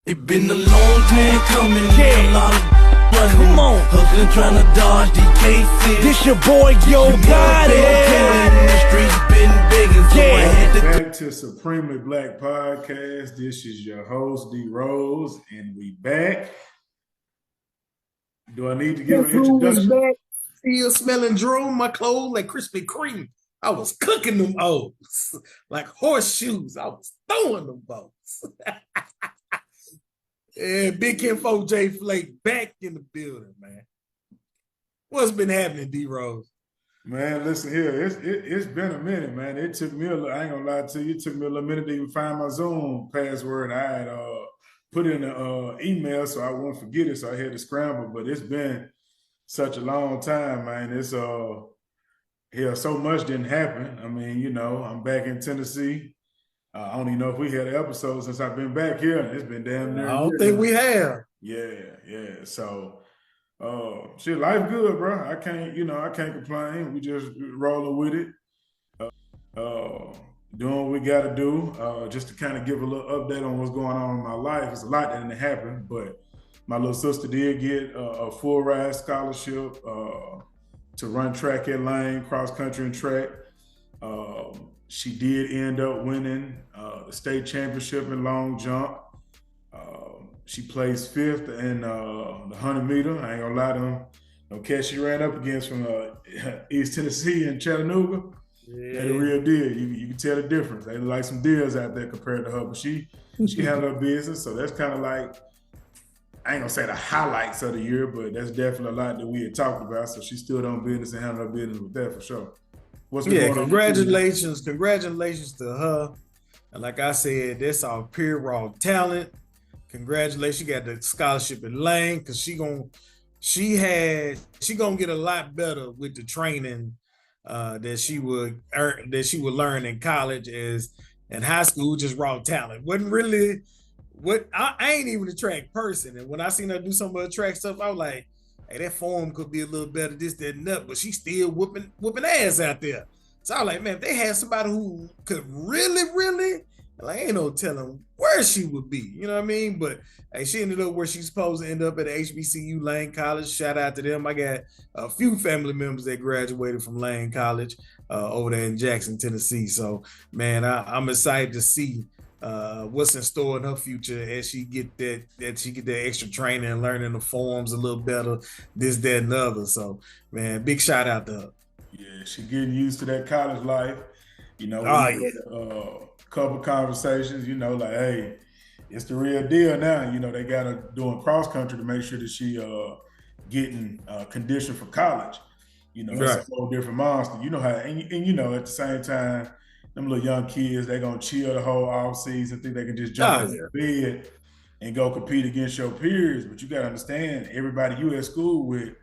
It been a long time coming, a lot of running. Come on. Hustling, trying to dodge these cases. This your boy, Yo Got It. In the streets, been begging, so I had to Back to Supremely Black Podcast. This is your host, D Rose, and we back. Do I need to give an introduction? Back, still smelling drool, my clothes like Krispy Kreme. I was cooking them O's like horseshoes. I was throwing them boats. And Big Ken 4J Flake back in the building, man. What's been happening, D Rose? Man, listen here. It's been a minute, man. It took me I ain't gonna lie to you. It took me a little minute to even find my Zoom password. I had put in an email so I won't forget it, so I had to scramble. But it's been such a long time, man. It's so much didn't happen. I mean, you know, I'm back in Tennessee. I don't even know if we had an episode since I've been back here. It's been damn near. I don't think we have. Yeah. So, shit, life good, bro. I can't complain. We just rolling with it. Doing what we got to do. Just to kind of give a little update on what's going on in my life. It's a lot that didn't happen, but my little sister did get a full ride scholarship to run track at Lane, cross country and track. She did end up winning the state championship in long jump. She placed fifth in the 100 meter. I ain't gonna lie to him. No cat she ran up against from East Tennessee and Chattanooga. Yeah, the real deal. You can tell the difference. They look like some deals out there compared to her, but she handled her business. So that's kind of like, I ain't gonna say the highlights of the year, but that's definitely a lot that we had talked about. So she stood on business and handled her business with that for sure. Congratulations to her. And like I said, that's our pure raw talent. Congratulations, she got the scholarship in Lane because she gonna get a lot better with the training that she would learn in college as in high school, just raw talent. Wasn't really I ain't even a track person. And when I seen her do some of her track stuff, I was like, hey, that form could be a little better, this, that, and that, but she's still whooping ass out there. So I was like, man, if they had somebody who could really, like, ain't no telling where she would be, you know what I mean? But hey, she ended up where she's supposed to end up at HBCU Lane College. Shout out to them. I got a few family members that graduated from Lane College over there in Jackson, Tennessee. So, man, I'm excited to see what's in store in her future as she get that extra training and learning the forms a little better, this, that, and the other. So, man, big shout out to her. Yeah, she getting used to that college life. You know, couple conversations, you know, like, hey, it's the real deal now. You know, they got her doing cross country to make sure that she getting conditioned for college. You know, that's a whole different monster. You know how, and you know, at the same time, them little young kids, they gonna chill the whole off season, think they can just jump in their bed and go compete against your peers. But you gotta understand, everybody you at school with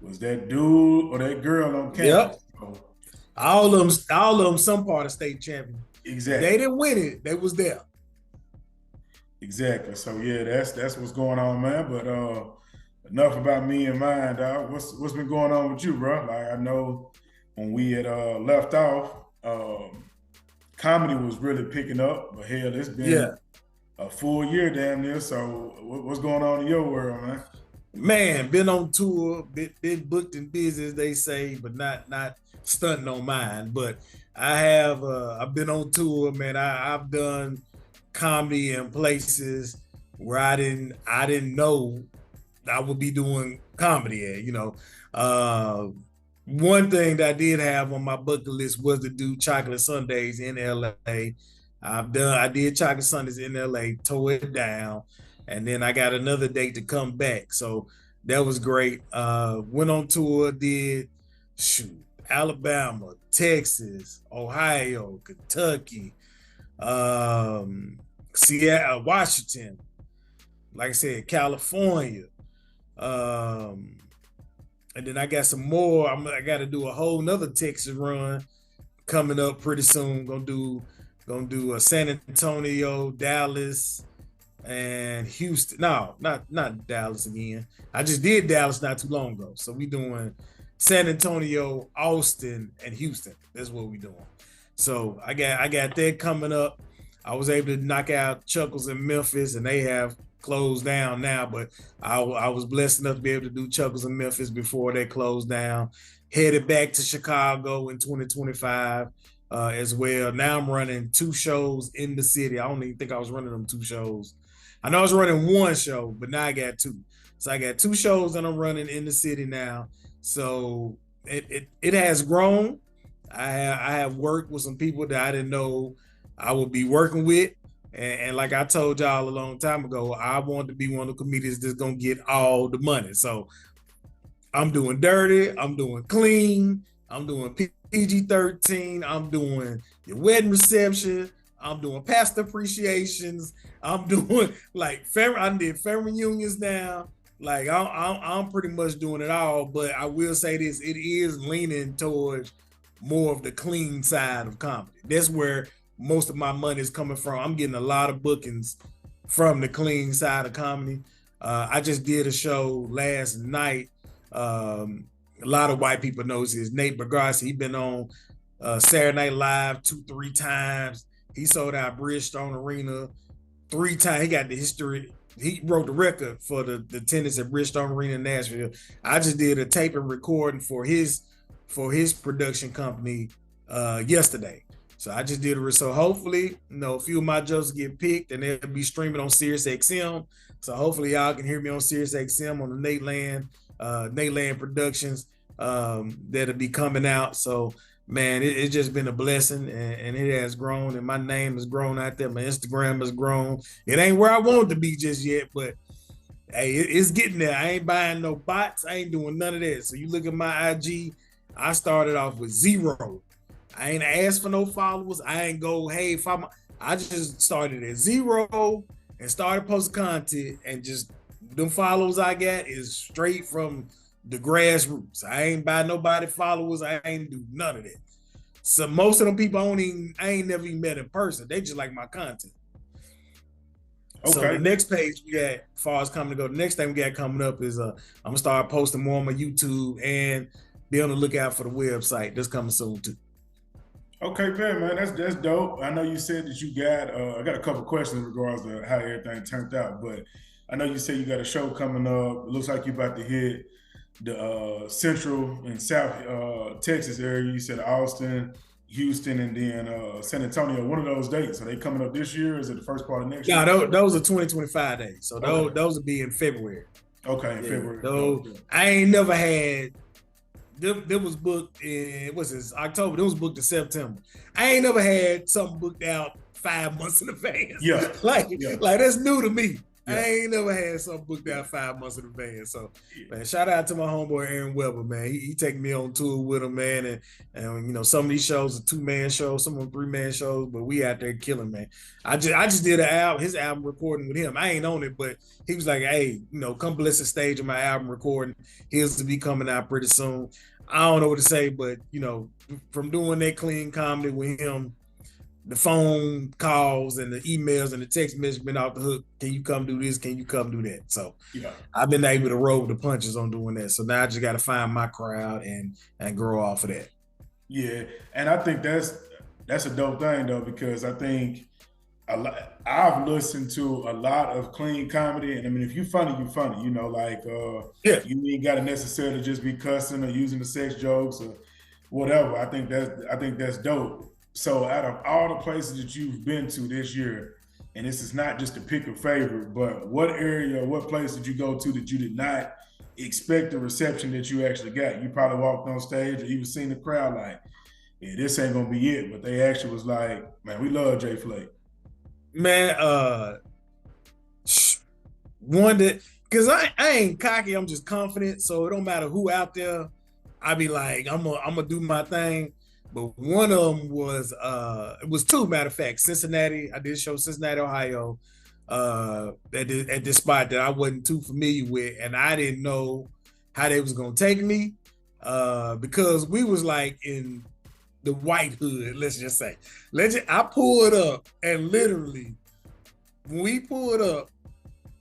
was that dude or that girl on campus. Yep. So, all of them some part of state champion. Exactly. They didn't win it. They was there. Exactly. So yeah, that's what's going on, man. But enough about me and mine, dog. What's been going on with you, bro? Like, I know when we had left off, comedy was really picking up, but hell, it's been a full year damn near. So what's going on in your world, man? Man, been on tour, been booked and busy, as they say, but not stunting on mine. But I have I've been on tour, man. I've done comedy in places where I didn't know I would be doing comedy at, you know. One thing that I did have on my bucket list was to do Chocolate Sundays in LA. I did Chocolate Sundays in LA, tore it down, and then I got another date to come back. So that was great. Went on tour, did Alabama, Texas, Ohio, Kentucky, Seattle, Washington, like I said, California. And then I got some more. I got to do a whole nother Texas run coming up pretty soon. Gonna do San Antonio, Dallas, and Houston. No, not Dallas again. I just did Dallas not too long ago. So we doing San Antonio, Austin, and Houston. That's what we doing. So I got that coming up. I was able to knock out Chuckles in Memphis, and they have closed down now, but I was blessed enough to be able to do Chuckles in Memphis before they closed down. Headed back to Chicago in 2025 as well. Now I'm running 2 shows in the city. I don't even think I was running them 2 shows. I know I was running 1 show, but now I got 2. So I got 2 shows that I'm running in the city now. So it has grown. I have worked with some people that I didn't know I would be working with. And like I told y'all a long time ago, I want to be one of the comedians that's going to get all the money. So I'm doing dirty. I'm doing clean. I'm doing PG-13. I'm doing your wedding reception. I'm doing pastor appreciations. I'm doing like I did family reunions now. Like I'm pretty much doing it all. But I will say this: it is leaning towards more of the clean side of comedy. That's where most of my money is coming from. I'm getting a lot of bookings from the clean side of comedy. I just did a show last night. A lot of white people knows this. Nate Bargatze. He been on Saturday Night Live 2-3 times. He sold out Bridgestone Arena 3 times. He got the history. He broke the record for the attendance at Bridgestone Arena in Nashville. I just did a tape and recording for his production company yesterday. So I just did it. So hopefully, a few of my jokes get picked and they'll be streaming on SiriusXM. So hopefully y'all can hear me on SiriusXM on the Nate Land Productions that'll be coming out. So man, it's just been a blessing and it has grown and my name has grown out there. My Instagram has grown. It ain't where I want it to be just yet, but hey, it's getting there. I ain't buying no bots. I ain't doing none of that. So you look at my IG, I started off with 0. I ain't asked for no followers. I ain't go, hey, I just started at 0 and started posting content, and just them followers I got is straight from the grassroots. I ain't buy nobody followers. I ain't do none of that. So most of them people I ain't never even met in person. They just like my content. Okay. So the next page we got, as far as coming to go, the next thing we got coming up is I'm gonna start posting more on my YouTube and be on the lookout for the website. That's coming soon too. Okay, man, that's dope. I know you said that you got I got a couple questions in regards to how everything turned out, but I know you said you got a show coming up. It looks like you're about to hit the Central and South Texas area. You said Austin, Houston, and then San Antonio. One of those dates, are they coming up this year? Or is it the first part of next year? No, those are 2025 days. So those will be in February. Okay, in February. So I ain't never had. That was booked in, what's this, October. It was booked in September. I ain't never had something booked out 5 months in advance. Yeah. Like that's new to me. Yeah. I ain't never had something booked out 5 months in advance. So, man, shout out to my homeboy Aaron Weber, man. He taking me on tour with him, man. And some of these shows are 2-man shows, some of them 3-man shows, but we out there killing, man. I just did his album recording with him. I ain't on it, but he was like, hey, come bless the stage of my album recording. His to be coming out pretty soon. I don't know what to say, but from doing that clean comedy with him, the phone calls and the emails and the text message been off the hook. Can you come do this? Can you come do that? So I've been able to roll the punches on doing that. So now I just got to find my crowd and grow off of that. Yeah, and I think that's a dope thing though, because I think I've listened to a lot of clean comedy, and I mean, if you funny, you funny. You ain't got to necessarily just be cussing or using the sex jokes or whatever. I think that's dope. So, out of all the places that you've been to this year, and this is not just to pick a favorite, but what area, what place did you go to that you did not expect the reception that you actually got? You probably walked on stage or even seen the crowd like, yeah, this ain't gonna be it, but they actually was like, man, we love Jay Flake. Man, one that, cause I ain't cocky, I'm just confident. So it don't matter who out there. I be like, I'm gonna do my thing. But one of them was it was 2, matter of fact, Cincinnati. I did show Cincinnati, Ohio, at this spot that I wasn't too familiar with, and I didn't know how they was gonna take me because we was like in the white hood, let's just say. I pulled up, and literally, when we pulled up,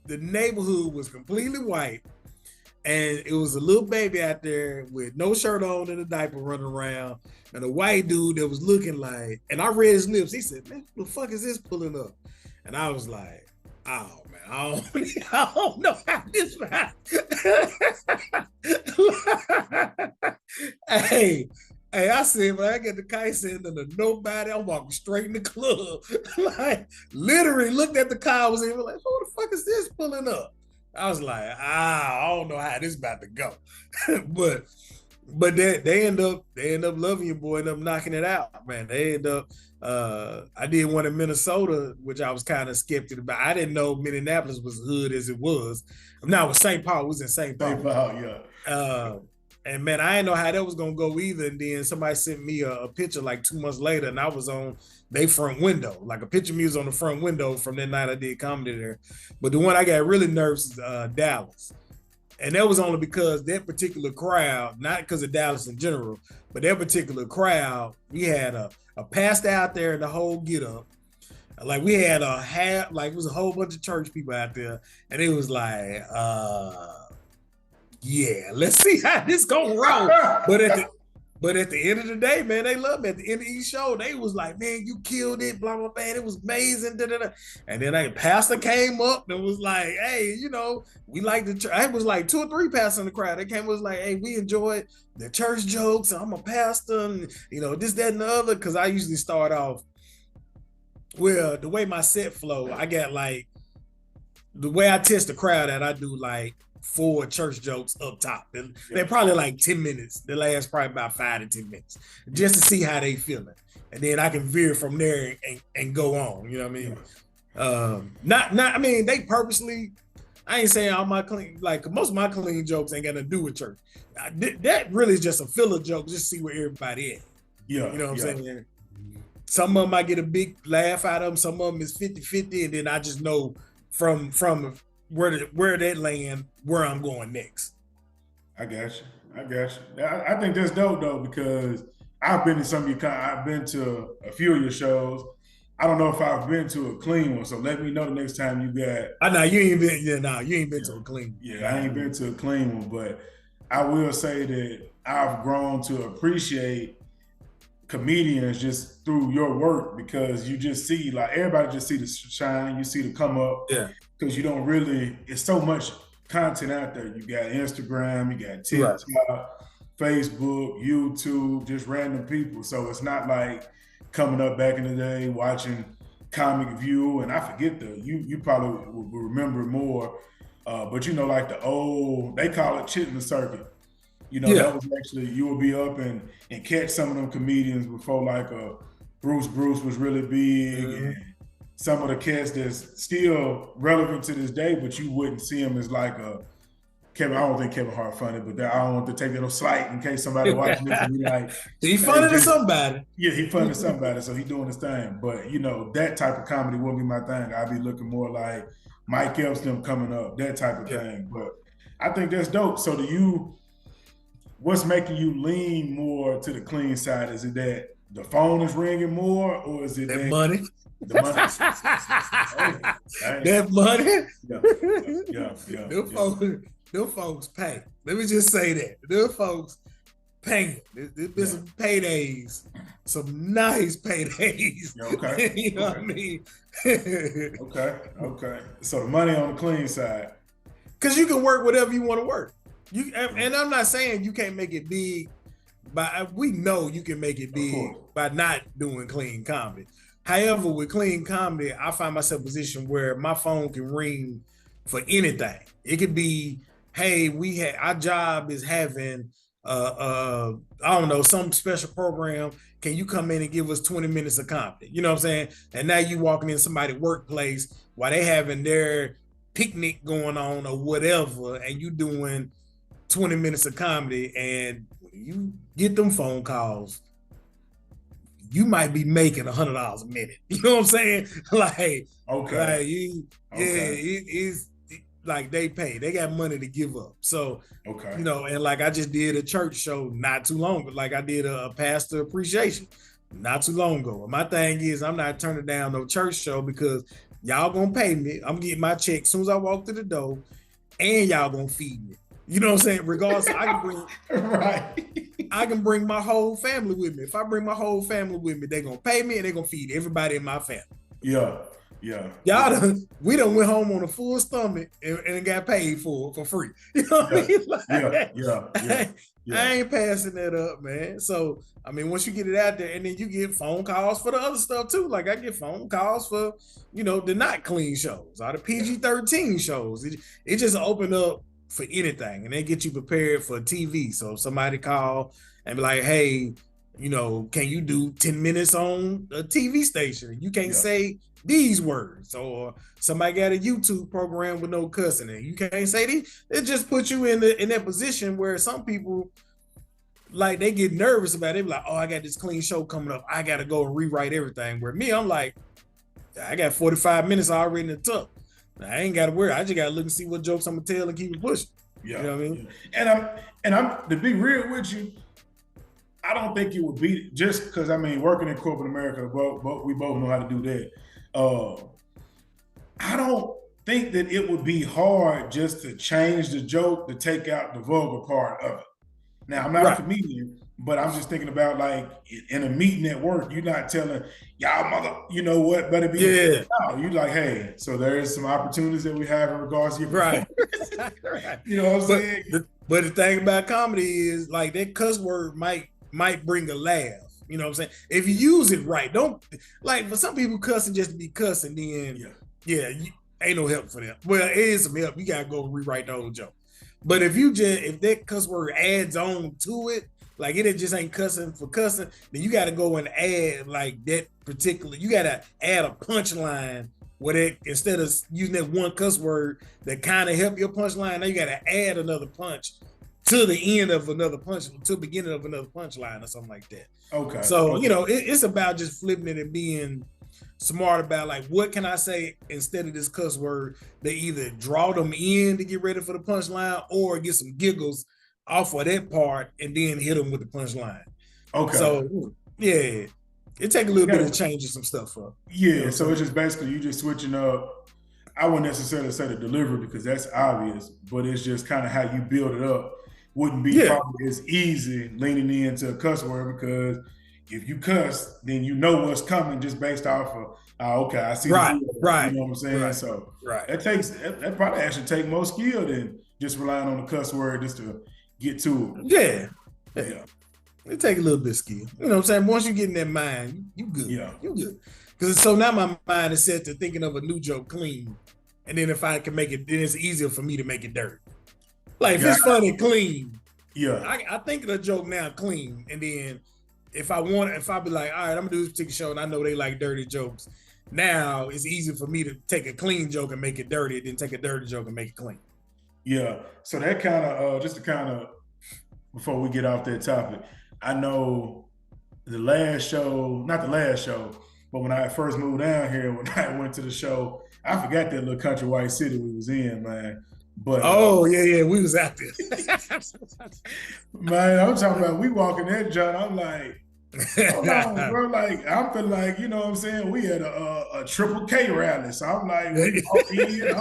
the neighborhood was completely white, and it was a little baby out there with no shirt on and a diaper running around, and a white dude that was looking like, and I read his lips, he said, man, what the fuck is this pulling up? And I was like, Oh man, I don't know how this. Hey, I said when I get the kite saying to nobody, I'm walking straight in the club. Like literally looked at the car I was in, like, who the fuck is this pulling up? I was like, I don't know how this about to go. but they end up loving you, boy, end up knocking it out, man. They end up I did one in Minnesota, which I was kind of skeptic about. I didn't know Minneapolis was hood as it was. No, it was St. Paul. It was in St. Paul. St. Paul, yeah. And man, I didn't know how that was gonna go either. And then somebody sent me a picture like 2 months later, and I was on their front window, like a picture of me was on the front window from that night I did comedy there. But the one I got really nervous is Dallas. And that was only because that particular crowd, not because of Dallas in general, but that particular crowd, we had a pastor out there in the whole get up. Like we had it was a whole bunch of church people out there. And it was like, yeah, let's see how this gonna roll. But at the end of the day, man, they loved me. At the end of each show, they was like, man, you killed it, blah, blah, blah. It was amazing. Da, da, da. And then a pastor came up and was like, hey, we like the church. It was like 2 or 3 pastors in the crowd. They came and was like, hey, we enjoyed the church jokes. I'm a pastor and, this, that, and the other. Because I usually start off, well, the way my set flow, I got like, the way I test the crowd that I do like 4 church jokes up top. They're probably like 10 minutes. They last probably about 5 to 10 minutes just to see how they feeling. And then I can veer from there and go on. You know what I mean? I mean, they purposely, I ain't saying all my clean, like most of my clean jokes ain't got to do with church. That really is just a filler joke, just see where everybody at. Yeah. You know what I'm saying? Some of them I get a big laugh out of them. Some of them is 50-50. And then I just know from where that land, where I'm going next. I got you. I think that's dope though, because I've been to I've been to a few of your shows. I don't know if I've been to a clean one, so let me know the next time you got. No, you ain't been. Yeah, you ain't been to a clean one. Yeah, I ain't been to a clean one, but I will say that I've grown to appreciate comedians just through your work, because you just see, like, everybody just see the shine, you see the come up. Yeah. Because you don't really, it's so much content out there. You got Instagram, you got TikTok, right, Facebook, YouTube, just random people. So it's not like coming up back in the day watching Comic View, and I forget you probably will remember more, but like the old, they call it chitlin circuit. That was actually, you would be up and catch some of them comedians before, like Bruce was really big, and some of the cats that's still relevant to this day, but you wouldn't see him as like a Kevin. I don't think Kevin Hart funny, but I don't want to take that no slight in case somebody watching this and be like, he funny to somebody. Yeah, he funny to somebody, so he doing his thing. But that type of comedy wouldn't be my thing. I'd be looking more like Mike Epps, them coming up, that type of thing. But I think that's dope. So what's making you lean more to the clean side? Is it that the phone is ringing more, or is it that money? The money. That money. Yeah. Them folks pay. Let me just say that. Them folks paying. There's been some paydays, some nice paydays. Yeah, okay. You know what I mean? Okay. So the money on the clean side. Because you can work whatever you want to work. And I'm not saying you can't make it big, but we know you can make it big by not doing clean comedy. However, with clean comedy, I find myself in a position where my phone can ring for anything. It could be, hey, our job is having I don't know, some special program. Can you come in and give us 20 minutes of comedy? You know what I'm saying? And now you walking in somebody's workplace while they having their picnic going on or whatever, and you doing 20 minutes of comedy, and you get them phone calls, you might be making $100 a minute. You know what I'm saying? It's like they pay. They got money to give up. So, and like I just did a church show not too long, but like I did a pastor appreciation not too long ago. My thing is, I'm not turning down no church show because y'all gonna pay me. I'm getting my check as soon as I walk through the door, and y'all gonna feed me. You know what I'm saying? Regardless, I can bring I can bring my whole family with me. If I bring my whole family with me, they're gonna pay me and they're gonna feed everybody in my family. Yeah. Yeah. We done went home on a full stomach and got paid for free. You know what I mean? Like, I ain't passing that up, man. So I mean, once you get it out there, and then you get phone calls for the other stuff too. Like I get phone calls for, the not clean shows or the PG-13 shows. It just opened up for anything, and they get you prepared for TV. So if somebody call and be like, hey, can you do 10 minutes on a TV station? You can't say these words, or somebody got a YouTube program with no cussing, and you can't say these. It just puts you in that position where some people, like, they get nervous about it. They be like, oh, I got this clean show coming up, I gotta go and rewrite everything. Where me, I'm like, I got 45 minutes already in the tuck. I ain't gotta worry. I just gotta look and see what jokes I'm gonna tell and keep it pushing. You know what I mean? And I'm to be real with you, I don't think it would be just because, I mean, working in corporate America, we both know how to do that. I don't think that it would be hard just to change the joke to take out the vulgar part of it. Now, I'm not a comedian, but I'm just thinking about, like, in a meeting at work, you're not telling y'all mother, you know what, better be. Yeah. No, you're like, hey, so there's some opportunities that we have in regards to your right. You know what I'm saying? But the thing about comedy is, like, that cuss word might bring a laugh. You know what I'm saying? If you use it right, don't, like, for some people cussing just to be cussing, then ain't no help for them. Well, it is some help. You gotta go rewrite the whole joke. But if that cuss word adds on to it, like it just ain't cussing for cussing, then you gotta go and add, like, that particular, you gotta add a punchline where that, instead of using that one cuss word that kind of help your punchline, now you gotta add another punch to the end of another punch, to the beginning of another punchline or something like that. Okay. So, it's about just flipping it and being smart about, like, what can I say instead of this cuss word that either draw them in to get ready for the punchline or get some giggles off of that part and then hit them with the punchline. Okay. So, it take a little bit of changing some stuff up. Yeah, so it's just basically you just switching up. I wouldn't necessarily say the delivery because that's obvious, but it's just kind of how you build it up. Wouldn't be probably as easy leaning into a cuss word, because if you cuss, then you know what's coming just based off of, okay, I see. Right. You know what I'm saying? Right. So that probably actually take more skill than just relying on the cuss word just to get to it. Yeah. It take a little bit of skill. You know what I'm saying? Once you get in that mind, you good. Yeah. You good. Because so now my mind is set to thinking of a new joke clean. And then if I can make it, then it's easier for me to make it dirty. Like, if it's funny clean, I think of the joke now clean, and then if I be like, all right, I'm gonna do this particular show, and I know they like dirty jokes. Now it's easy for me to take a clean joke and make it dirty, then take a dirty joke and make it clean. Yeah. So that kind of just to kind of, before we get off that topic, I know not the last show, but when I first moved down here, when I went to the show, I forgot that little country white city we was in, man. But we was out there. Man, I'm talking about, we walking that joint, I'm like, hold on, bro, like, I'm feeling like, you know what I'm saying, we had a Triple K rally, so I'm like, we walked in,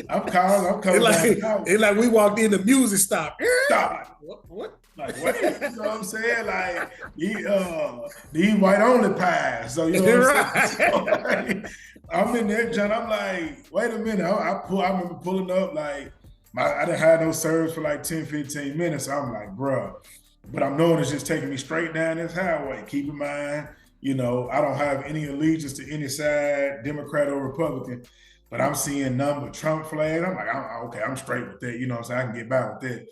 I'm coming it's like we walked in, the music stopped. What? Like, what? You know what I'm saying? Like, these white only pies. So, you know what I'm saying? So, like, I'm in that joint, I'm like, wait a minute. I remember pulling up, like, I didn't have no service for like 10, 15 minutes. So I'm like, bruh. But I'm knowing it's just taking me straight down this highway. Keep in mind, I don't have any allegiance to any side, Democrat or Republican, but I'm seeing number Trump flags. I'm like, okay, I'm straight with that. You know what I'm saying? I can get by with that.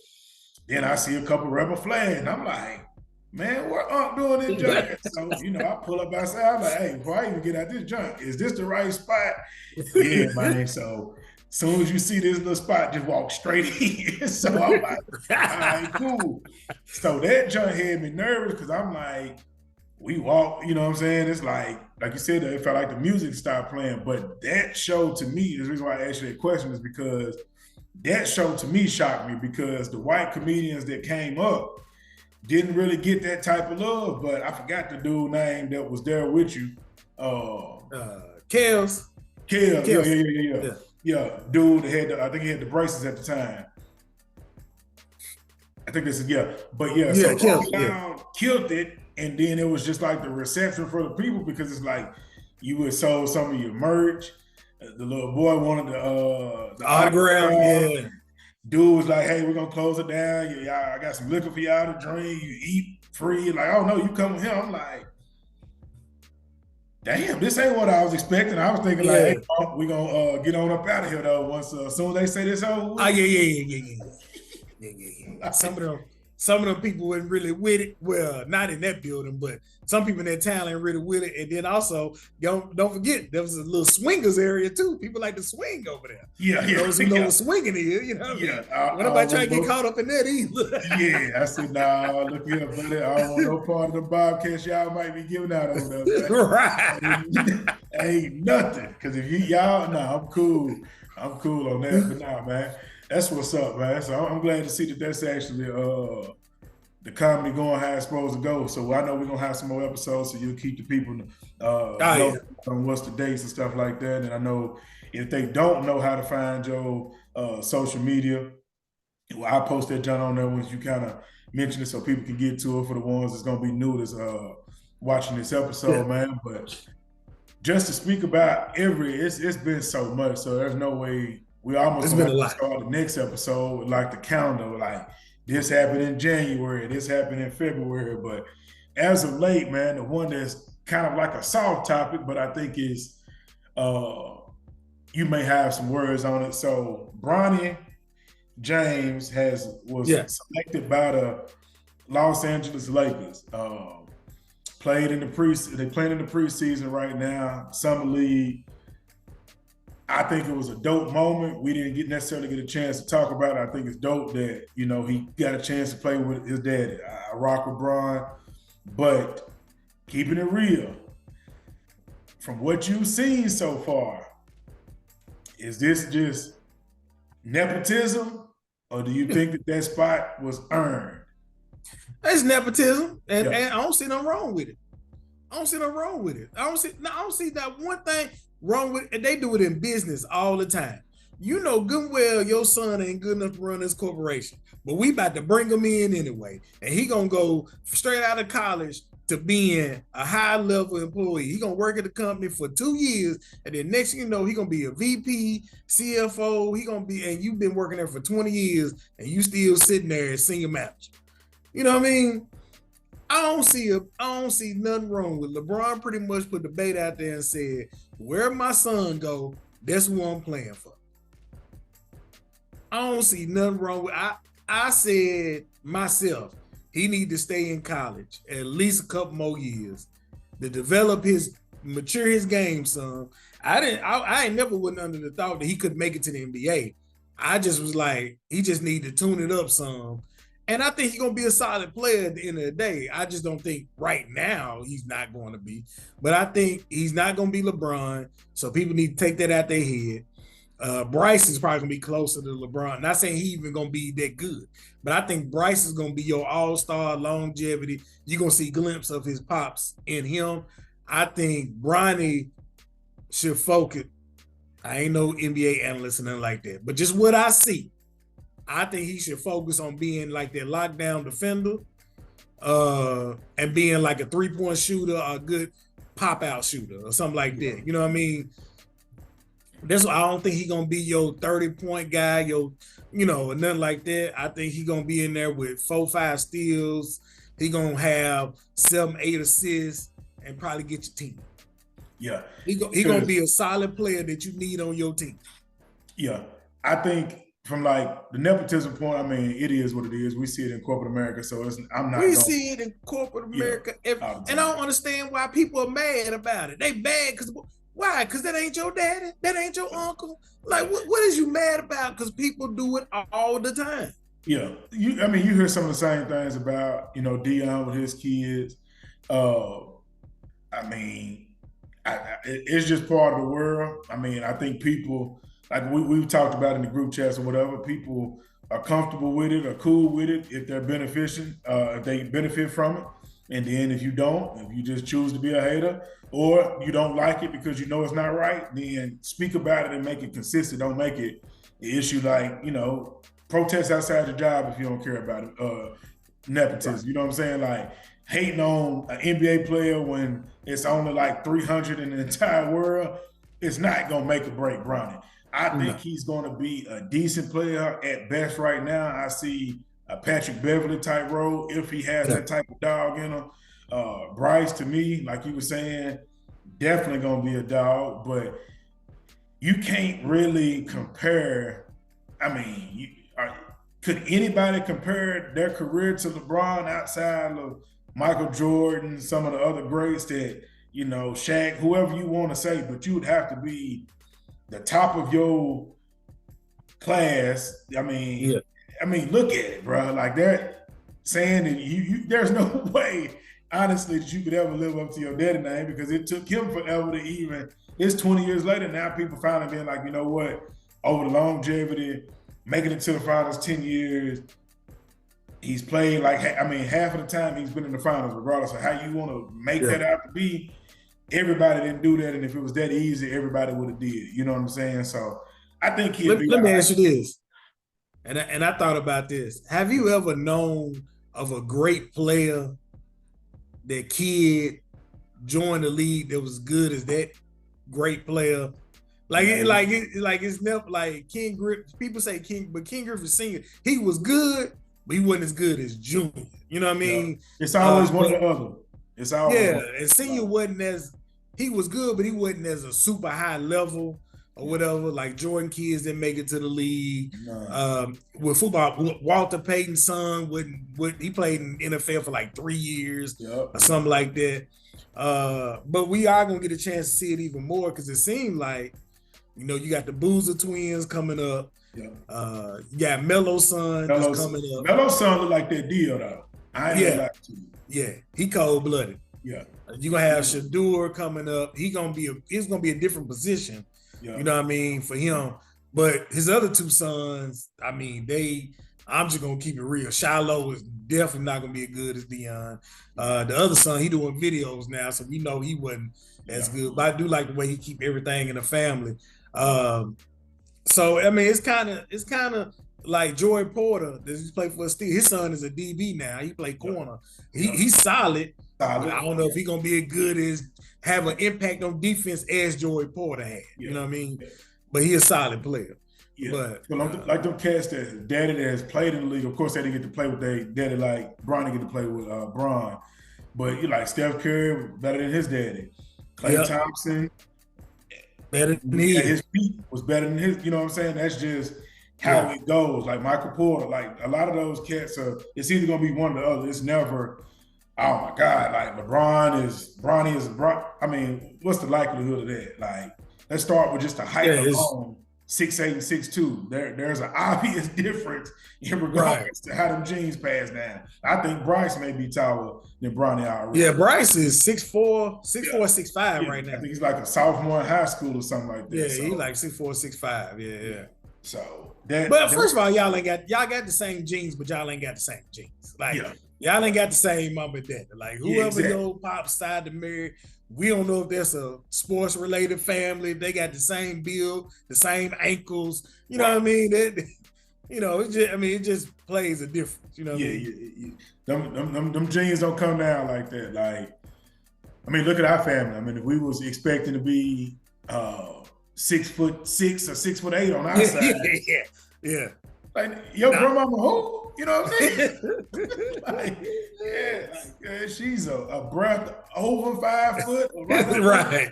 Then I see a couple rebel flags, and I'm like, man, what Unc doing this junk? So, I pull up outside, I'm like, hey, before I even get out this junk, is this the right spot? Yeah, man. So as soon as you see this little spot, just walk straight in. So I'm like, all right, cool. So that junk had me nervous because I'm like, we walk, you know what I'm saying? It's like you said, it felt like the music stopped playing. But that show to me, the reason why I asked you that question is because that show to me shocked me, because the white comedians that came up didn't really get that type of love. But I forgot the dude's name that was there with you. Kels. Yeah. Dude that I think he had the braces at the time. I think this is, But so Showdown killed it. And then it was just like the reception for the people, because it's like you would sold some of your merch. The little boy wanted the Autograph, yeah. Dude was like, "Hey, we're gonna close it down. Yeah, I got some liquor for y'all to drink. You eat free." Like, "Oh no, you come with him." I'm like, "Damn, this ain't what I was expecting." I was thinking like, Yeah. "Hey, we gonna get on up out of here though. Once as soon as they say this over." Oh yeah. Some of them people weren't really with it. Well, not in that building, but some people in that town ain't really with it. And then also, don't forget, there was a little swingers area too. People like to swing over there. Yeah, Those who know what swinging is, you know what I mean? When nobody trying to get caught up in that either. Yeah, I said, "Nah, look here, buddy. I don't want no part of the Bobcats y'all might be giving out over there." Right. Ain't nothing. Because if y'all, nah, I'm cool. I'm cool on that. But nah, man, that's what's up, man. So I'm glad to see that that's actually the comedy going how it's supposed to go. So I know we're gonna have some more episodes, so you'll keep the people know on what's the dates and stuff like that. And I know if they don't know how to find your social media, well, I'll post that John on there once you kind of mention it so people can get to it for the ones that's gonna be new that's watching this episode, man. But just to speak about it's been so much, so there's no way we almost gonna have to start the next episode with like the calendar, like this happened in January, this happened in February. But as of late, man, the one that's kind of like a soft topic, but I think is you may have some words on it. So Bronny James was selected by the Los Angeles Lakers. They playing in the preseason right now, summer league. I think it was a dope moment. We didn't necessarily get a chance to talk about it. I think it's dope that, you know, he got a chance to play with his daddy. I rock with Bron, but keeping it real, from what you've seen so far, is this just nepotism, or do you think that spot was earned? It's nepotism, and I don't see nothing wrong with it. I don't see that one thing wrong with it. They do it in business all the time. You know good and well your son ain't good enough to run this corporation, but we about to bring him in anyway, and he gonna go straight out of college to being a high-level employee. He gonna work at the company for 2 years, and then next thing you know, he gonna be a VP, CFO. And you've been working there for 20 years, and you still sitting there as senior manager. You know what I mean? I don't see nothing wrong with LeBron. Pretty much put the bait out there and said, where my son go, that's who I'm playing for. I don't see nothing wrong with I said myself, he need to stay in college at least a couple more years to mature his game some. I ain't never went under the thought that he could make it to the NBA. I just was like, he just need to tune it up some. And I think he's going to be a solid player at the end of the day. I just don't think right now he's not going to be. But I think he's not going to be LeBron, so people need to take that out their head. Bryce is probably going to be closer to LeBron. Not saying he even going to be that good, but I think Bryce is going to be your all-star longevity. You're going to see a glimpse of his pops in him. I think Bronny should focus. I ain't no NBA analyst or nothing like that, but just what I see, I think he should focus on being like that lockdown defender and being like a three-point shooter or a good pop-out shooter or something like that. You know what I mean? I don't think he's going to be your 30-point guy, nothing like that. I think he's going to be in there with 4-5 steals. He's going to have 7-8 assists and probably get your team. Yeah. He's going to be a solid player that you need on your team. Yeah. I think from like the nepotism point, I mean, it is what it is. We see it in corporate America, so we see it in corporate America, and I don't understand why people are mad about it. They mad because why? Because that ain't your daddy, that ain't your uncle. Like, what is you mad about? Because people do it all the time. Yeah, you hear some of the same things about Dion with his kids. It's just part of the world. I mean, I think people, like we've talked about in the group chats or whatever, people are comfortable with it, are cool with it if they're beneficial, if they benefit from it. And then if you don't, if you just choose to be a hater or you don't like it because you know it's not right, then speak about it and make it consistent. Don't make it an issue like, protest outside your job if you don't care about it. Nepotism, right. You know what I'm saying? Like hating on an NBA player when it's only like 300 in the entire world. it's not gonna make or break Bronny. I think he's gonna be a decent player at best right now. I see a Patrick Beverly type role if he has that type of dog in him. Bryce, to me, like you were saying, definitely gonna be a dog, but you can't really compare. I mean, could anybody compare their career to LeBron outside of Michael Jordan, some of the other greats that, you know, Shaq, whoever you want to say, but you would have to be the top of your class. I mean, look at it, bro. Like they're saying that there's no way, honestly, that you could ever live up to your daddy name because it took him forever to even. It's 20 years later now. People finally being like, you know what? Over the longevity, making it to the finals 10 years. He's played half of the time he's been in the finals, regardless of how you want to make that out to be. Everybody didn't do that, and if it was that easy, everybody would have did. You know what I'm saying? So I think he'll be. Let me ask you this, and I thought about this. Have you ever known of a great player that kid joined the league that was good as that great player? It's never like King Griffith. People say King Griffith Sr. He was good, but he wasn't as good as Junior. You know what I mean? Yeah. It's always one or the other. It's always and Senior wasn't as he was good, but he wasn't as a super high level or whatever. Like Jordan kids didn't make it to the league. With football, Walter Payton's son he played in NFL for like 3 years or something like that. But we are gonna get a chance to see it even more because it seemed like, you know, you got the Boozer twins coming up. You got Melo's son that's coming up. Melo's son look like that deal though. I ain't gonna lie to you. Yeah, he cold-blooded. Yeah. You're gonna have Shadur coming up. It's gonna be a different position. You know what I mean, for him. But his other two sons, I mean, I'm just gonna keep it real. Shiloh is definitely not gonna be as good as Deion. The other son, he doing videos now, so we know he wasn't as good. But I do like the way he keep everything in the family. So I mean, it's kind of like Joey Porter. Does he play for a Steel? His son is a DB now. He play corner. He's solid. I don't know if he's gonna be as good as have an impact on defense as Joey Porter had. You know what I mean? But he's a solid player. But like them cats that daddy that has played in the league, of course they didn't get to play with their daddy like Bronny get to play with Bron. But you like Steph Curry better than his daddy. Klay Thompson better than his feet was better than his, you know what I'm saying? That's just how it goes. Like Michael Porter, like a lot of those cats it's either gonna be one or the other. It's never, oh my God, like Bronny is I mean, what's the likelihood of that? Like, let's start with just the height alone. 6'8" and 6'2". There's an obvious difference in regards to how them jeans pass down. I think Bryce may be taller than Bronny already. Yeah, Bryce is 6'4", 6'5" right now. I think he's like a sophomore in high school or something like that. Yeah, he's like 6'4", 6'5". Yeah. So first of all, y'all got the same genes, but y'all ain't got the same genes. Like y'all ain't got the same mom and dad. Like whoever your pops decide to marry, we don't know if that's a sports related family. They got the same build, the same ankles. You know what I mean? It just plays a difference. You know what I mean? Them genes don't come down like that. Like, I mean, look at our family. I mean, if we was expecting to be 6'6" or 6'8" on our side. Yeah. Like your grandmama who? You know what I'm saying? She's a breath over 5 foot. Right.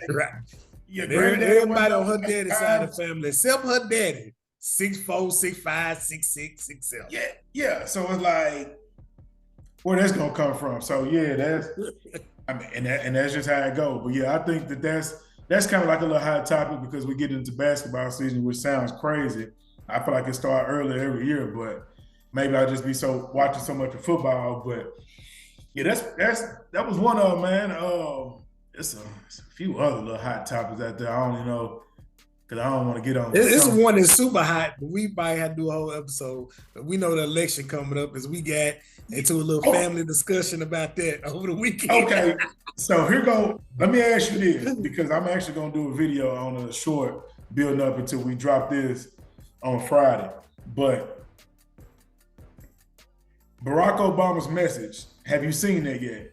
Everybody on her daddy's side of the family, except her daddy, 6'4", 6'5", 6'6", 6'7". Yeah. So it's like, where that's gonna come from? So that's, I mean, and that's just how it goes. But I think that's kind of like a little hot topic because we get into basketball season, which sounds crazy. I feel like it starts earlier every year, but maybe I'll just be watching so much of football. But that was one of them, man. It's a few other little hot topics out there. I don't even know because I don't want to get on. This is one that's super hot, but we might have to do a whole episode. But we know the election coming up as we got into a little family discussion about that over the weekend. Okay, so here go. Let me ask you this because I'm actually going to do a video on a short building up until we drop this on Friday. But Barack Obama's message, have you seen that yet?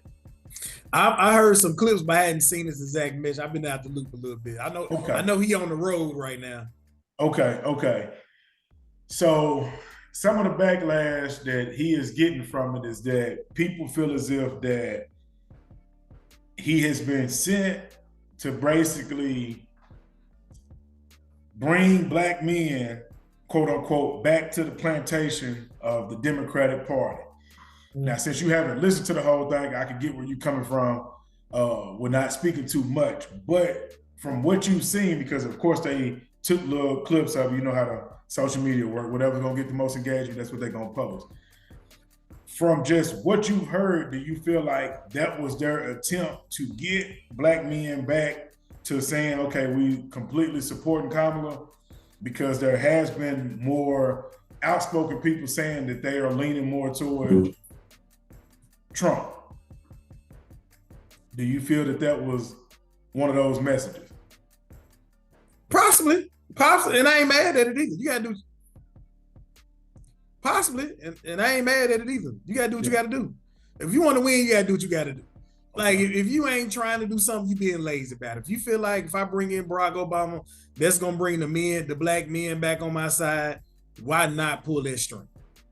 I heard some clips, but I hadn't seen this exact message. I've been out the loop a little bit. I know he on the road right now. Okay. So some of the backlash that he is getting from it is that people feel as if that he has been sent to basically bring black men, quote unquote, back to the plantation of the Democratic Party. Now, since you haven't listened to the whole thing, I can get where you're coming from. We're not speaking too much, but from what you've seen, because of course they took little clips of, you know how the social media work, whatever's gonna get the most engagement, that's what they're gonna post. From just what you heard, do you feel like that was their attempt to get black men back to saying, okay, we completely supporting Kamala? Because there has been more outspoken people saying that they are leaning more toward Trump. Do you feel that that was one of those messages? Possibly, and I ain't mad at it either. You gotta do possibly, and I ain't mad at it either. You gotta do what you gotta do. If you want to win, you gotta do what you gotta do. Like if you ain't trying to do something, you being lazy about it. If you feel like if I bring in Barack Obama, that's gonna bring the black men back on my side, why not pull that string?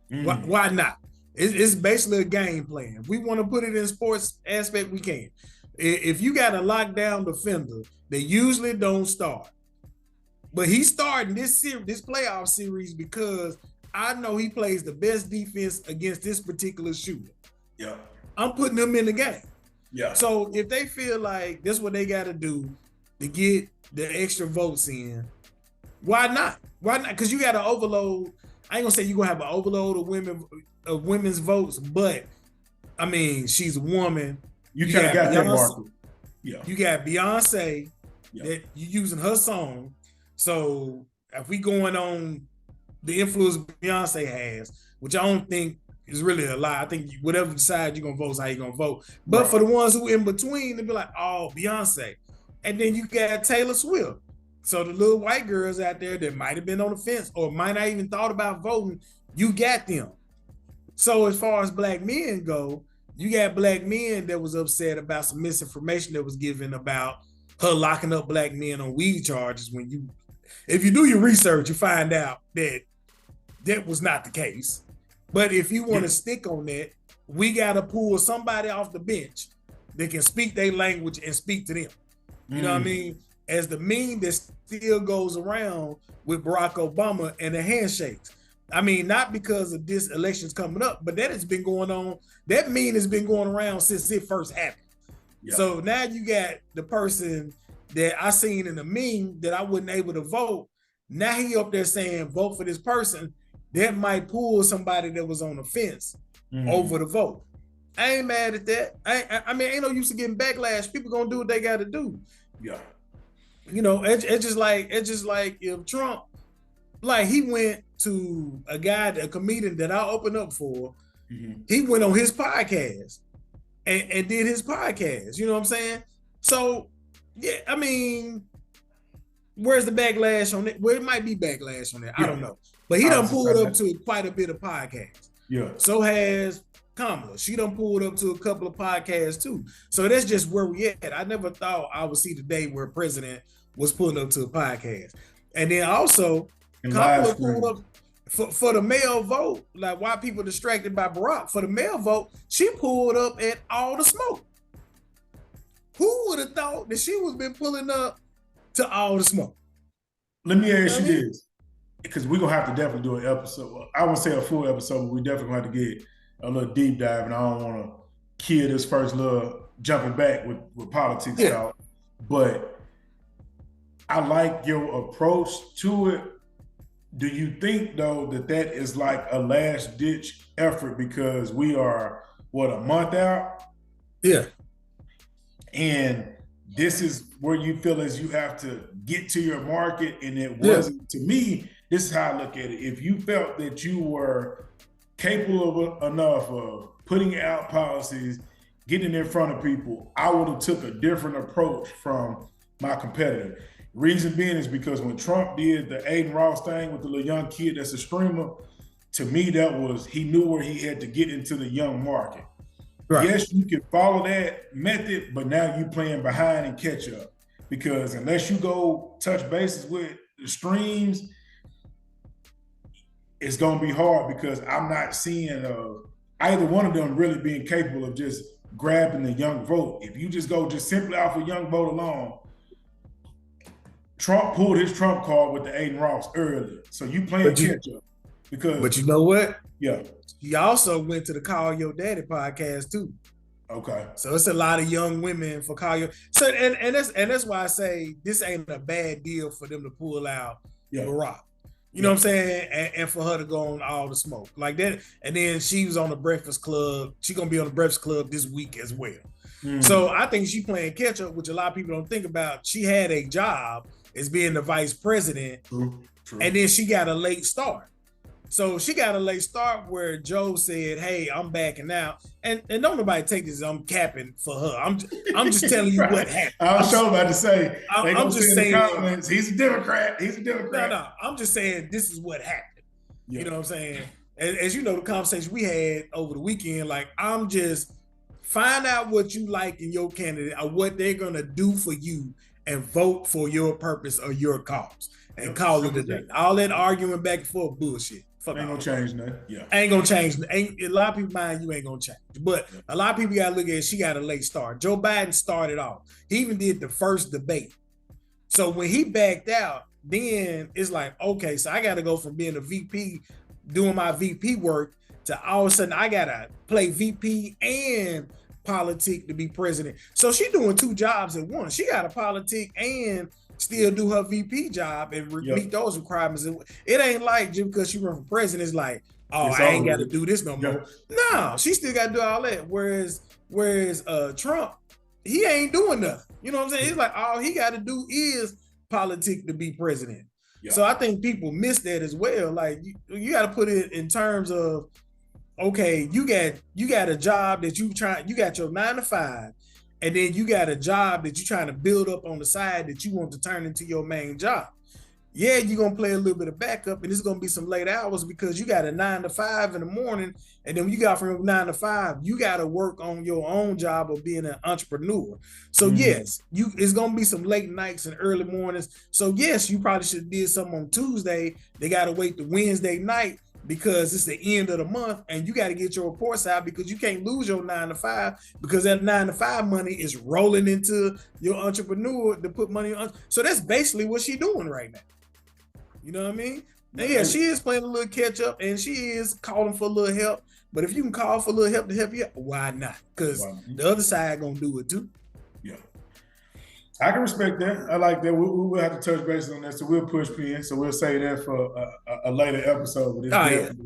Why not? It's basically a game plan. If we want to put it in sports aspect, we can. If you got a lockdown defender, they usually don't start. But he's starting this playoff series because I know he plays the best defense against this particular shooter. Yeah. I'm putting him in the game. Yeah. So if they feel like this is what they got to do to get the extra votes in, why not? Why not? Because you got to overload. I ain't gonna say you're gonna have an overload of women's votes, but I mean, she's a woman. You kind of got that market. Yeah. You got Beyonce that you using her song. So if we going on the influence Beyonce has, which I don't think is really a lie. I think whatever side you're gonna vote is how you're gonna vote. But for the ones who in between, they'll be like, oh, Beyonce. And then you got Taylor Swift. So the little white girls out there that might have been on the fence or might not even thought about voting, you got them. So as far as black men go, you got black men that was upset about some misinformation that was given about her locking up black men on weed charges. If you do your research, you find out that was not the case. But if you want to stick on that, we got to pull somebody off the bench that can speak their language and speak to them. You know what I mean? As the meme that still goes around with Barack Obama and the handshakes. I mean, not because of this election's coming up, but that has been going on. That meme has been going around since it first happened. Yeah. So now you got the person that I seen in the meme that I wasn't able to vote. Now he up there saying, vote for this person. That might pull somebody that was on the fence over the vote. I ain't mad at that. I mean, ain't no use to getting backlash. People gonna do what they gotta do. Yeah. You know, it's just like if Trump, like he went to a comedian that I opened up for, he went on his podcast and did his podcast. You know what I'm saying? So yeah, I mean, where's the backlash on it? Well, it might be backlash on it. I don't know. But he done pulled up to quite a bit of podcasts. Yeah. So has Kamala. She done pulled up to a couple of podcasts too. So that's just where we at. I never thought I would see the day where a president was pulling up to a podcast. And then also, Kamala pulled up for the male vote, like why people distracted by Barack. For the male vote, she pulled up at All the Smoke. Who would have thought that she was been pulling up to All the Smoke? Let me ask you this, because we're gonna have to definitely do an episode. I won't say a full episode, but we definitely gonna have to get a little deep dive, and I don't want to kill this first little jumping back with politics out. But I like your approach to it. Do you think though that is like a last ditch effort because we are a month out? Yeah. And this is where you feel as you have to get to your market, and it wasn't. To me, this is how I look at it. If you felt that you were capable enough of putting out policies, getting in front of people, I would have took a different approach from my competitor. Reason being is because when Trump did the Aiden Ross thing with the little young kid that's a streamer, to me that was, he knew where he had to get into the young market. Right. Yes, you can follow that method, but now you playing behind and catch up. Because unless you go touch bases with the streams, it's gonna be hard because I'm not seeing either one of them really being capable of just grabbing the young vote. If you just go just simply off a young vote alone, Trump pulled his Trump card with the Aiden Ross earlier. So you playing catch up. But you know what? Yeah. He also went to the Call Your Daddy podcast too. Okay. So it's a lot of young women for Call Your. So and that's why I say this ain't a bad deal for them to pull out Barack. You know what I'm saying? And for her to go on all the smoke like that. And then she was on the Breakfast Club. She's gonna be on the Breakfast Club this week as well. So I think she playing catch up, which a lot of people don't think about. She had a job as being the vice president, True. And then she got a late start. So she got a late start where Joe said, "Hey, I'm backing out," and don't nobody take this. I'm capping for her. I'm just telling you what happened. I was sure about to say. I'm just saying. Comments, he's a Democrat. He's a Democrat. No. I'm just saying this is what happened. Yeah. You know what I'm saying? As you know, the conversation we had over the weekend. Like, I'm just find out what you like in your candidate or what they're gonna do for you, and vote for your purpose or your cause, and call it a day. All that arguing back and forth bullshit. Ain't gonna change nothing. Yeah. Ain't gonna change. A lot of people mind you ain't gonna change. But a lot of people gotta look at it. She got a late start. Joe Biden started off. He even did the first debate. So when he backed out, then it's like, okay, so I gotta go from being a VP, doing my VP work, to all of a sudden I gotta play VP and politic to be president. So she doing two jobs at once. She got a politic and still do her VP job and meet those requirements. It ain't like just because she run for president, it's like, oh, I ain't got to do this no more. No, she still got to do all that. Whereas Trump, he ain't doing nothing. You know what I'm saying? It's like all he got to do is politic to be president. So I think people miss that as well. Like you got to put it in terms of, okay, you got a job that you got your 9 to 5. And then you got a job that you're trying to build up on the side that you want to turn into your main job. Yeah, you're going to play a little bit of backup, and it's going to be some late hours because you got a 9 to 5 in the morning. And then when you got from 9 to 5, you got to work on your own job of being an entrepreneur. So yes, it's going to be some late nights and early mornings. So yes, you probably should have did something on Tuesday. They got to wait to Wednesday night, because it's the end of the month and you got to get your reports out, because you can't lose your 9 to 5, because that 9 to 5 money is rolling into your entrepreneur to put money on. So that's basically what she's doing right now. You know what I mean? And yeah, she is playing a little catch up and she is calling for a little help. But if you can call for a little help to help you, why not? Because the other side gonna do it too. Yeah. I can respect that. I like that. We'll have to touch base on that. So we'll push P. So we'll say that for a later episode. But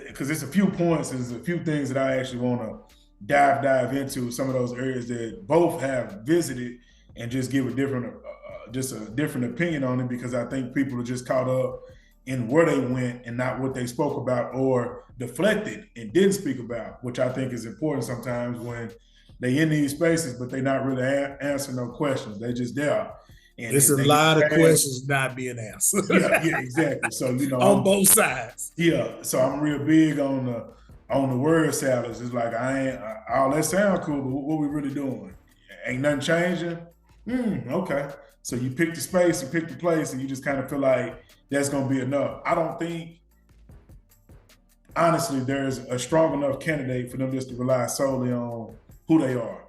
because it's a few points, there's a few things that I actually want to dive into, some of those areas that both have visited, and just give a different opinion on it, because I think people are just caught up in where they went and not what they spoke about or deflected and didn't speak about, which I think is important sometimes when they in these spaces, but they not really answer no questions. They just there. And it's a lot of questions not being answered. yeah, exactly. So on both sides. Yeah. So I'm real big on the word salads. It's like all that sound cool, but what we really doing? Ain't nothing changing. Okay. So you pick the space, you pick the place, and you just kind of feel like that's gonna be enough. I don't think, honestly, there's a strong enough candidate for them just to rely solely on who they are.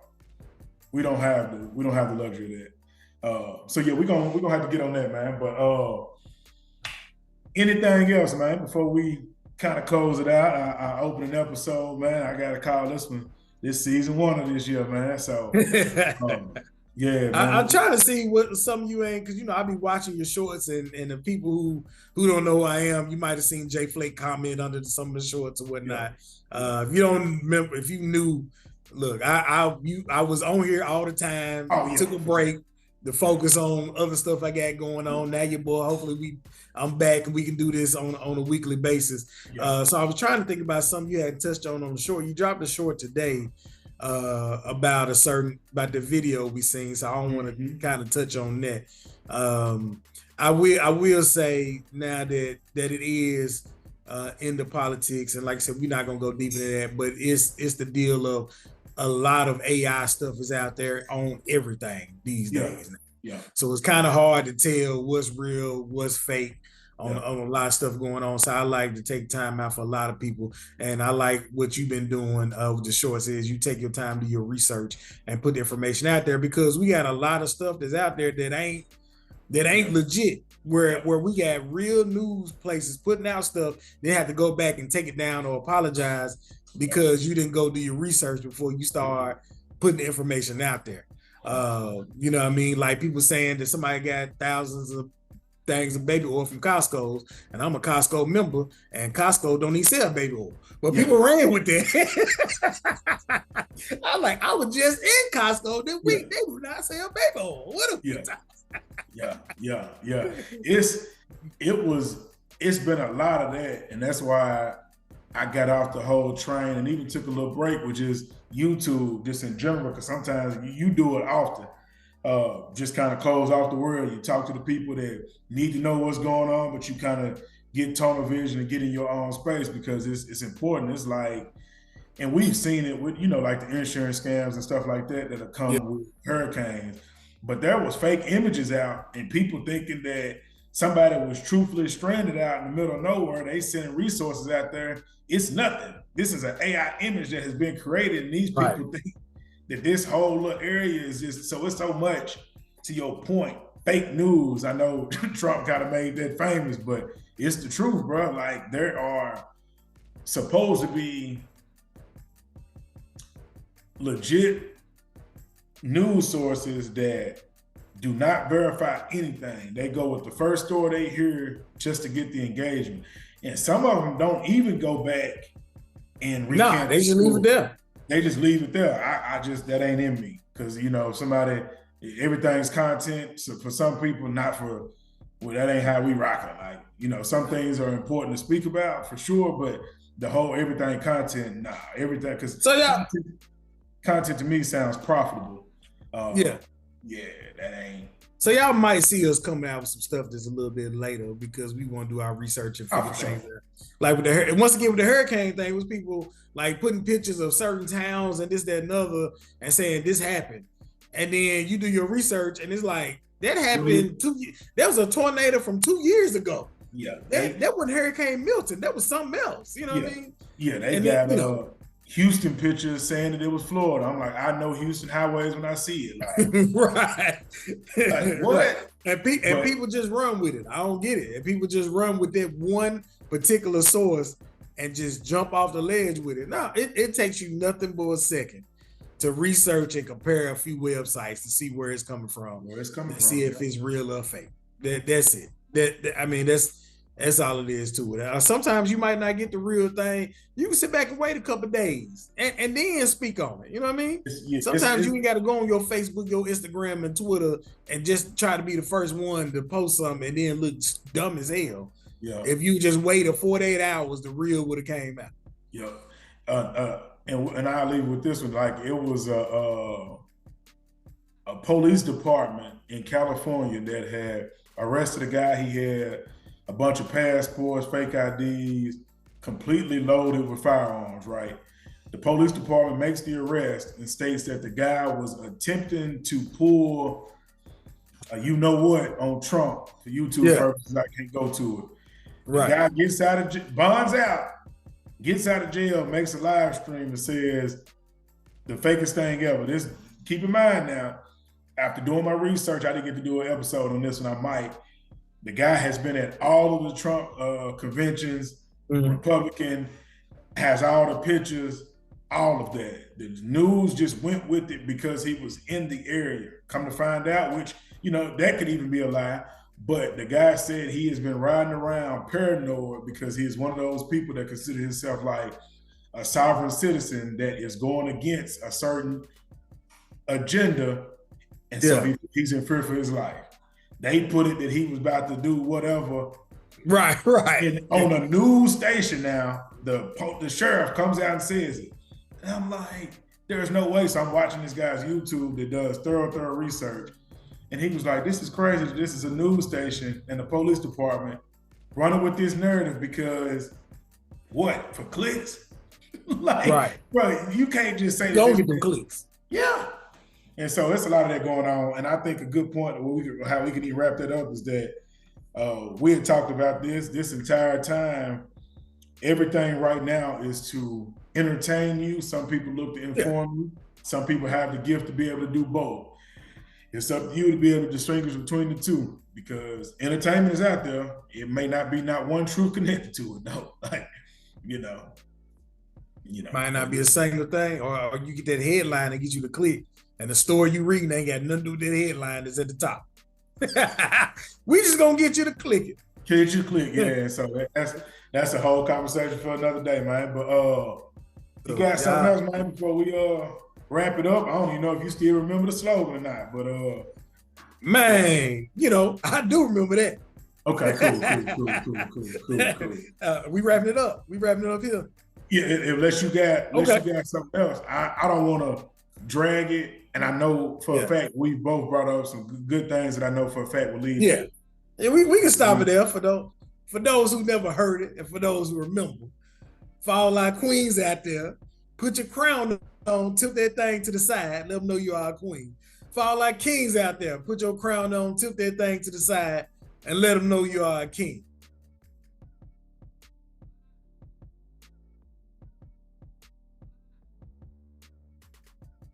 We don't have the luxury of that. So yeah, we're gonna have to get on that, man. But anything else, man, before we kind of close it out? I open an episode, man. I gotta call this one season 1 of this year, man. So yeah, man. I'm trying to see what some of you ain't, because I be watching your shorts, and the people who don't know who I am, you might have seen Jay Flake comment under some of the shorts or whatnot. If you don't remember, if you knew, look, I was on here all the time. Took a break to focus on other stuff I got going on. Now your boy, hopefully I'm back and we can do this on a weekly basis. So I was trying to think about something you hadn't touched on the short. You dropped a short today about the video we seen, so I don't want to kind of touch on that. I will say now that it is into politics, and like I said, we're not gonna go deep into that, but it's the deal of a lot of AI stuff is out there on everything these days. Yeah. So it's kind of hard to tell what's real, what's fake on a lot of stuff going on. So I like to take time out for a lot of people. And I like what you've been doing with the shorts is you take your time to do your research and put the information out there, because we got a lot of stuff that's out there that ain't legit. Where we got real news places putting out stuff, they have to go back and take it down or apologize because you didn't go do your research before you start putting the information out there. You know what I mean? Like people saying that somebody got thousands of things of baby oil from Costco's, and I'm a Costco member, and Costco don't even sell baby oil. But people ran with that. I'm like, I was just in Costco this week. They do not sell baby oil. What a Yeah. It's been a lot of that, and that's why I got off the whole train and even took a little break, which is YouTube, just in general, because sometimes you do it often. Just kind of close off the world. You talk to the people that need to know what's going on, but you kind of get tunnel vision and get in your own space because it's important. It's like, and we've seen it with, like the insurance scams and stuff like that have come with hurricanes. But there was fake images out and people thinking that somebody was truthfully stranded out in the middle of nowhere. They sending resources out there. It's nothing. This is an AI image that has been created, and these people think that this whole little area is just, so it's so much, to your point, fake news. I know Trump kind of made that famous, but it's the truth, bro. Like, there are supposed to be legit news sources that do not verify anything. They go with the first story they hear just to get the engagement. And some of them don't even go back and recant. They just leave it there. They just leave it there. I just, that ain't in me. Because, somebody, everything's content. So for some people, not for, well, that ain't how we rock it. Like, some things are important to speak about for sure, but the whole everything content, everything. Because content to me sounds profitable. Yeah, that ain't. So y'all might see us coming out with some stuff that's a little bit later because we want to do our research and figure things out. Like with the once again with the hurricane thing, was people like putting pictures of certain towns and this, that, and other, and saying this happened, and then you do your research and it's like that happened. There was a tornado from 2 years ago. Yeah, that wasn't Hurricane Milton. That was something else. You know what I mean? Yeah, they got Houston pictures saying that it was Florida. I'm like, I know Houston highways when I see it. Like, right. Like, what? And people just run with it. I don't get it. And people just run with that one particular source and just jump off the ledge with it. No, it takes you nothing but a second to research and compare a few websites to see where it's coming from. See if it's real or fake. That's it. That's all it is to it. Sometimes you might not get the real thing. You can sit back and wait a couple of days and then speak on it. You know what I mean? Sometimes you ain't got to go on your Facebook, your Instagram, and Twitter and just try to be the first one to post something and then look dumb as hell. Yeah. If you just waited 48 hours, the real would have came out. Yeah. And I'll leave with this one. Like, it was a police department in California that had arrested a guy. He had a bunch of passports, fake IDs, completely loaded with firearms, right? The police department makes the arrest and states that the guy was attempting to pull on Trump for YouTube purposes. I can't go to it. Right. The guy gets out of jail, makes a live stream and says the fakest thing ever. This, keep in mind now, after doing my research, I didn't get to do an episode on this one. I might. The guy has been at all of the Trump conventions, Republican, has all the pictures, all of that. The news just went with it because he was in the area. Come to find out, which, that could even be a lie, but the guy said he has been riding around paranoid because he is one of those people that consider himself like a sovereign citizen that is going against a certain agenda, and so he's in fear for his life. They put it that he was about to do whatever. Right. And on a news station now, the sheriff comes out and says it. And I'm like, there's no way. So I'm watching this guy's YouTube that does thorough research. And he was like, this is crazy. This is a news station and the police department running with this narrative because What, for clicks? Like, Right. bro, you can't just say Don't get them clicks. Yeah. And so there's a lot of that going on. And I think a good point of how we can even wrap that up is that we had talked about this entire time. Everything right now is to entertain you. Some people look to inform you. Some people have the gift to be able to do both. It's up to you to be able to distinguish between the two, because entertainment is out there. It may not be not one truth connected to it, though. Like, you know. Might not be a single thing, or you get that headline and get you the click, and the story you reading ain't got nothing to do with that headline that's at the top. We just gonna get you to click it. Get you to click, yeah. So that's a whole conversation for another day, man. But you got something else, man, before we wrap it up? I don't even know if you still remember the slogan or not, but man, I do remember that. Okay, cool. We wrapping it up. We wrapping it up here. Yeah, unless you got something else. I don't want to drag it, and I know for a fact we both brought up some good things that I know for a fact will lead. Yeah, we can stop it there for those who never heard it, and for those who remember. For all our queens out there, put your crown on, tilt that thing to the side, let them know you are a queen. For all our kings out there, put your crown on, tilt that thing to the side, and let them know you are a king.